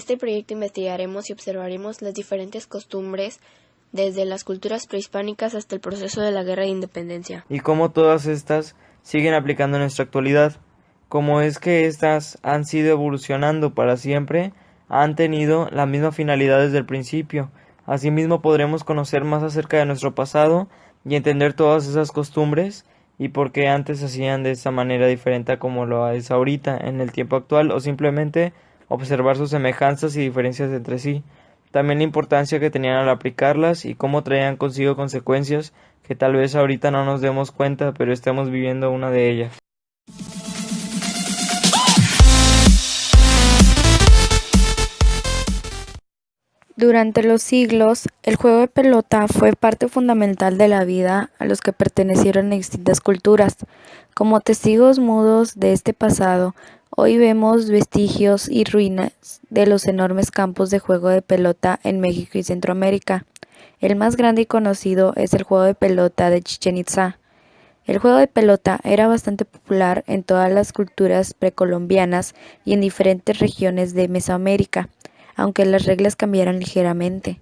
este proyecto investigaremos y observaremos las diferentes costumbres desde las culturas prehispánicas hasta el proceso de la Guerra de Independencia. Y cómo todas estas siguen aplicando en nuestra actualidad. Como es que estas han sido evolucionando para siempre, han tenido la misma finalidad desde el principio. Asimismo podremos conocer más acerca de nuestro pasado y entender todas esas costumbres y por qué antes se hacían de esa manera diferente a como lo es ahorita en el tiempo actual, o simplemente observar sus semejanzas y diferencias entre sí. También la importancia que tenían al aplicarlas y cómo traían consigo consecuencias que tal vez ahorita no nos demos cuenta, pero estamos viviendo una de ellas. Durante los siglos, el juego de pelota fue parte fundamental de la vida a los que pertenecieron a distintas culturas. Como testigos mudos de este pasado, hoy vemos vestigios y ruinas de los enormes campos de juego de pelota en México y Centroamérica. El más grande y conocido es el juego de pelota de Chichén Itzá. El juego de pelota era bastante popular en todas las culturas precolombianas y en diferentes regiones de Mesoamérica, aunque las reglas cambiaron ligeramente.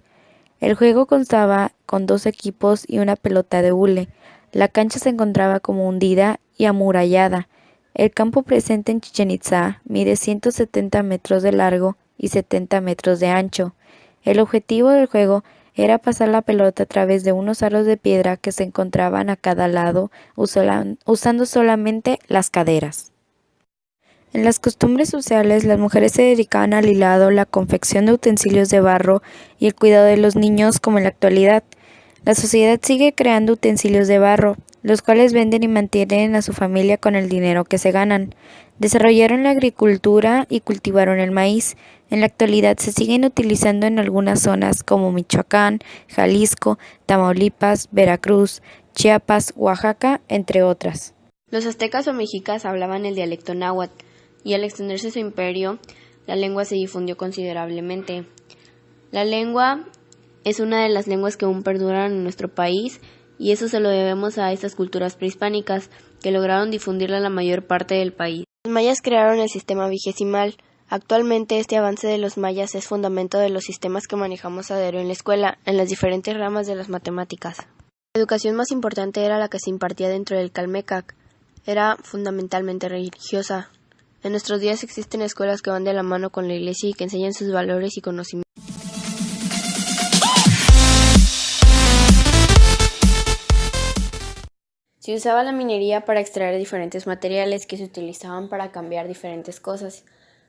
El juego constaba con 2 equipos y una pelota de hule. La cancha se encontraba como hundida y amurallada. El campo presente en Chichén Itzá mide 170 metros de largo y 70 metros de ancho. El objetivo del juego era pasar la pelota a través de unos aros de piedra que se encontraban a cada lado, usando solamente las caderas. En las costumbres sociales, las mujeres se dedicaban al hilado, la confección de utensilios de barro y el cuidado de los niños, como en la actualidad. La sociedad sigue creando utensilios de barro, los cuales venden y mantienen a su familia con el dinero que se ganan. Desarrollaron la agricultura y cultivaron el maíz. En la actualidad se siguen utilizando en algunas zonas como Michoacán, Jalisco, Tamaulipas, Veracruz, Chiapas, Oaxaca, entre otras. Los aztecas o mexicas hablaban el dialecto náhuatl, y al extenderse su imperio, la lengua se difundió considerablemente. La lengua es una de las lenguas que aún perduran en nuestro país, y eso se lo debemos a estas culturas prehispánicas, que lograron difundirla en la mayor parte del país. Los mayas crearon el sistema vigesimal. Actualmente este avance de los mayas es fundamento de los sistemas que manejamos a diario en la escuela, en las diferentes ramas de las matemáticas. La educación más importante era la que se impartía dentro del Calmecac. Era fundamentalmente religiosa. En nuestros días existen escuelas que van de la mano con la iglesia y que enseñan sus valores y conocimientos. Se usaba la minería para extraer diferentes materiales que se utilizaban para cambiar diferentes cosas.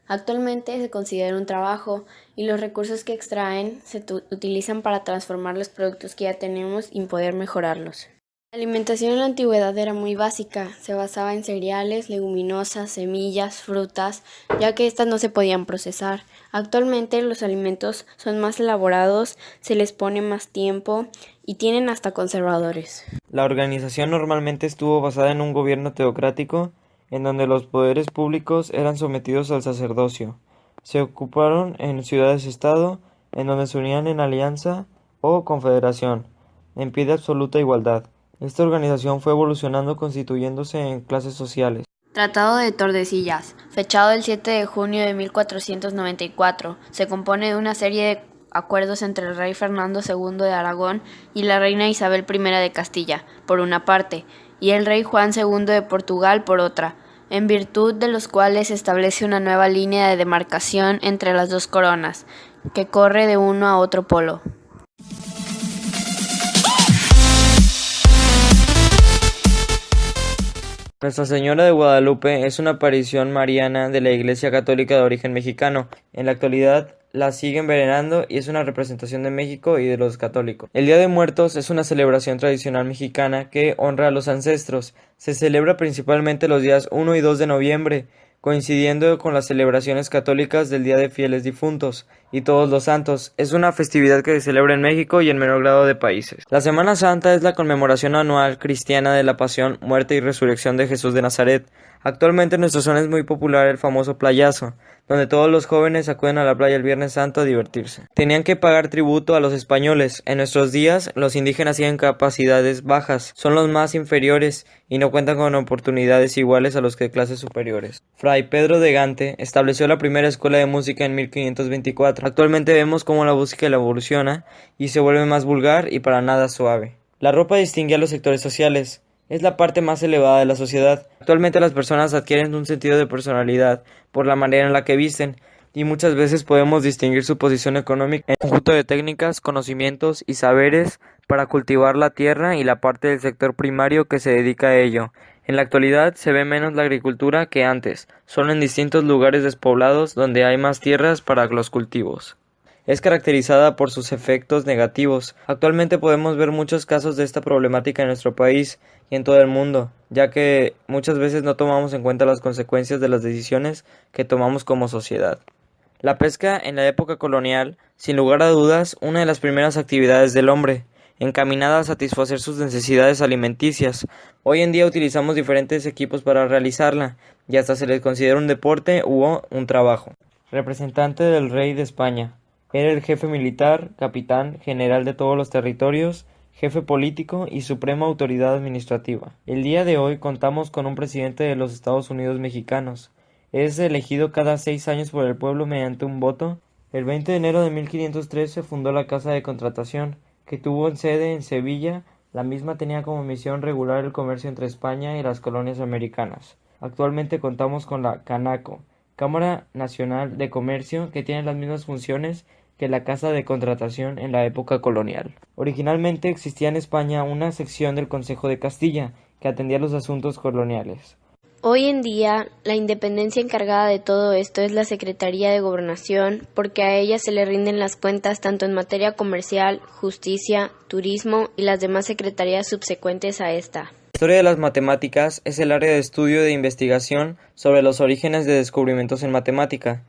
Actualmente se considera un trabajo y los recursos que extraen se utilizan para transformar los productos que ya tenemos y poder mejorarlos. La alimentación en la antigüedad era muy básica, se basaba en cereales, leguminosas, semillas, frutas, ya que estas no se podían procesar. Actualmente los alimentos son más elaborados, se les pone más tiempo y tienen hasta conservadores. La organización normalmente estuvo basada en un gobierno teocrático, en donde los poderes públicos eran sometidos al sacerdocio. Se ocuparon en ciudades-estado, en donde se unían en alianza o confederación, en pie de absoluta igualdad. Esta organización fue evolucionando constituyéndose en clases sociales. Tratado de Tordesillas, fechado el 7 de junio de 1494, se compone de una serie de acuerdos entre el rey Fernando II de Aragón y la reina Isabel I de Castilla, por una parte, y el rey Juan II de Portugal, por otra, en virtud de los cuales se establece una nueva línea de demarcación entre las dos coronas, que corre de uno a otro polo. Nuestra Señora de Guadalupe es una aparición mariana de la Iglesia Católica de origen mexicano. En la actualidad la siguen venerando y es una representación de México y de los católicos. El Día de Muertos es una celebración tradicional mexicana que honra a los ancestros. Se celebra principalmente los días 1 y 2 de noviembre, coincidiendo con las celebraciones católicas del Día de Fieles Difuntos y Todos los Santos. Es una festividad que se celebra en México y en menor grado de países. La Semana Santa es la conmemoración anual cristiana de la pasión, muerte y resurrección de Jesús de Nazaret. Actualmente en nuestra zona es muy popular el famoso playazo, donde todos los jóvenes acuden a la playa el Viernes Santo a divertirse. Tenían que pagar tributo a los españoles. En nuestros días, los indígenas tienen capacidades bajas, son los más inferiores y no cuentan con oportunidades iguales a los que clases superiores. Fray Pedro de Gante estableció la primera escuela de música en 1524. Actualmente vemos cómo la música evoluciona y se vuelve más vulgar y para nada suave. La ropa distingue a los sectores sociales. Es la parte más elevada de la sociedad. Actualmente las personas adquieren un sentido de personalidad por la manera en la que visten y muchas veces podemos distinguir su posición económica en un conjunto de técnicas, conocimientos y saberes para cultivar la tierra y la parte del sector primario que se dedica a ello. En la actualidad se ve menos la agricultura que antes, solo en distintos lugares despoblados donde hay más tierras para los cultivos. Es caracterizada por sus efectos negativos. Actualmente podemos ver muchos casos de esta problemática en nuestro país y en todo el mundo, ya que muchas veces no tomamos en cuenta las consecuencias de las decisiones que tomamos como sociedad. La pesca en la época colonial, sin lugar a dudas, una de las primeras actividades del hombre, encaminada a satisfacer sus necesidades alimenticias. Hoy en día utilizamos diferentes equipos para realizarla, y hasta se les considera un deporte u un trabajo. Representante del rey de España. Era el jefe militar, capitán, general de todos los territorios, jefe político y suprema autoridad administrativa. El día de hoy contamos con un presidente de los Estados Unidos mexicanos. Es elegido cada 6 años por el pueblo mediante un voto. El 20 de enero de 1503 se fundó la Casa de Contratación, que tuvo sede en Sevilla. La misma tenía como misión regular el comercio entre España y las colonias americanas. Actualmente contamos con la CANACO, Cámara Nacional de Comercio, que tiene las mismas funciones que la Casa de Contratación en la época colonial. Originalmente existía en España una sección del Consejo de Castilla que atendía los asuntos coloniales. Hoy en día, la independencia encargada de todo esto es la Secretaría de Gobernación, porque a ella se le rinden las cuentas tanto en materia comercial, justicia, turismo y las demás secretarías subsecuentes a esta. La historia de las matemáticas es el área de estudio de investigación sobre los orígenes de descubrimientos en matemática.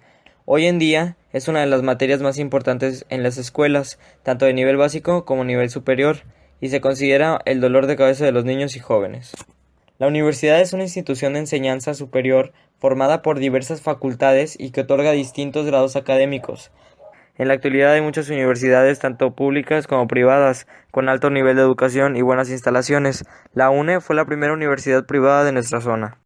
Hoy en día es una de las materias más importantes en las escuelas, tanto de nivel básico como nivel superior, y se considera el dolor de cabeza de los niños y jóvenes. La universidad es una institución de enseñanza superior formada por diversas facultades y que otorga distintos grados académicos. En la actualidad hay muchas universidades, tanto públicas como privadas, con alto nivel de educación y buenas instalaciones. La UNE fue la primera universidad privada de nuestra zona.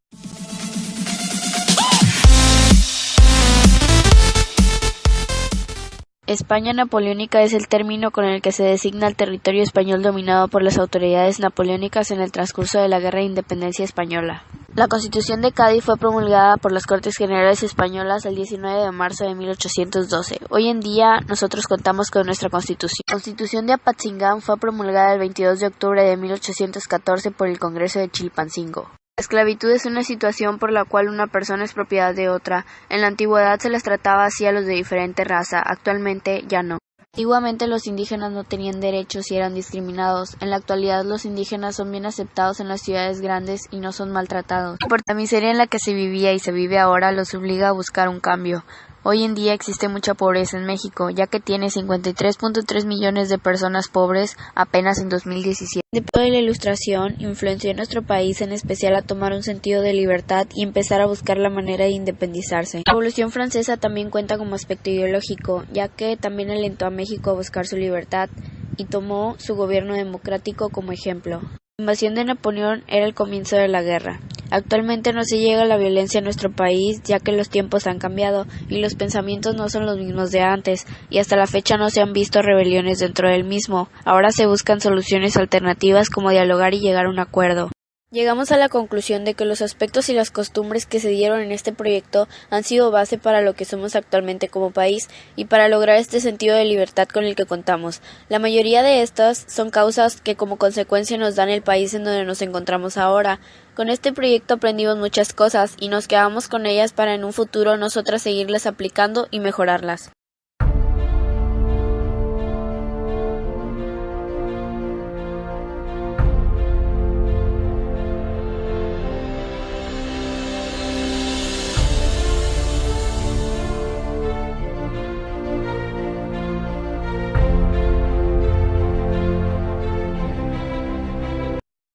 España napoleónica es el término con el que se designa el territorio español dominado por las autoridades napoleónicas en el transcurso de la Guerra de Independencia Española. La Constitución de Cádiz fue promulgada por las Cortes Generales Españolas el 19 de marzo de 1812. Hoy en día nosotros contamos con nuestra Constitución. La Constitución de Apatzingán fue promulgada el 22 de octubre de 1814 por el Congreso de Chilpancingo. La esclavitud es una situación por la cual una persona es propiedad de otra. En la antigüedad se les trataba así a los de diferente raza, actualmente ya no. Antiguamente los indígenas no tenían derechos y eran discriminados. En la actualidad los indígenas son bien aceptados en las ciudades grandes y no son maltratados. Por la miseria en la que se vivía y se vive ahora los obliga a buscar un cambio. Hoy en día existe mucha pobreza en México, ya que tiene 53.3 millones de personas pobres apenas en 2017. El periodo de la Ilustración influenció en nuestro país en especial a tomar un sentido de libertad y empezar a buscar la manera de independizarse. La Revolución Francesa también cuenta como aspecto ideológico, ya que también alentó a México a buscar su libertad y tomó su gobierno democrático como ejemplo. La invasión de Napoleón era el comienzo de la guerra. Actualmente no se llega a la violencia en nuestro país, ya que los tiempos han cambiado y los pensamientos no son los mismos de antes, y hasta la fecha no se han visto rebeliones dentro del mismo. Ahora se buscan soluciones alternativas como dialogar y llegar a un acuerdo. Llegamos a la conclusión de que los aspectos y las costumbres que se dieron en este proyecto han sido base para lo que somos actualmente como país y para lograr este sentido de libertad con el que contamos. La mayoría de estas son causas que como consecuencia nos dan el país en donde nos encontramos ahora. Con este proyecto aprendimos muchas cosas y nos quedamos con ellas para en un futuro nosotras seguirlas aplicando y mejorarlas.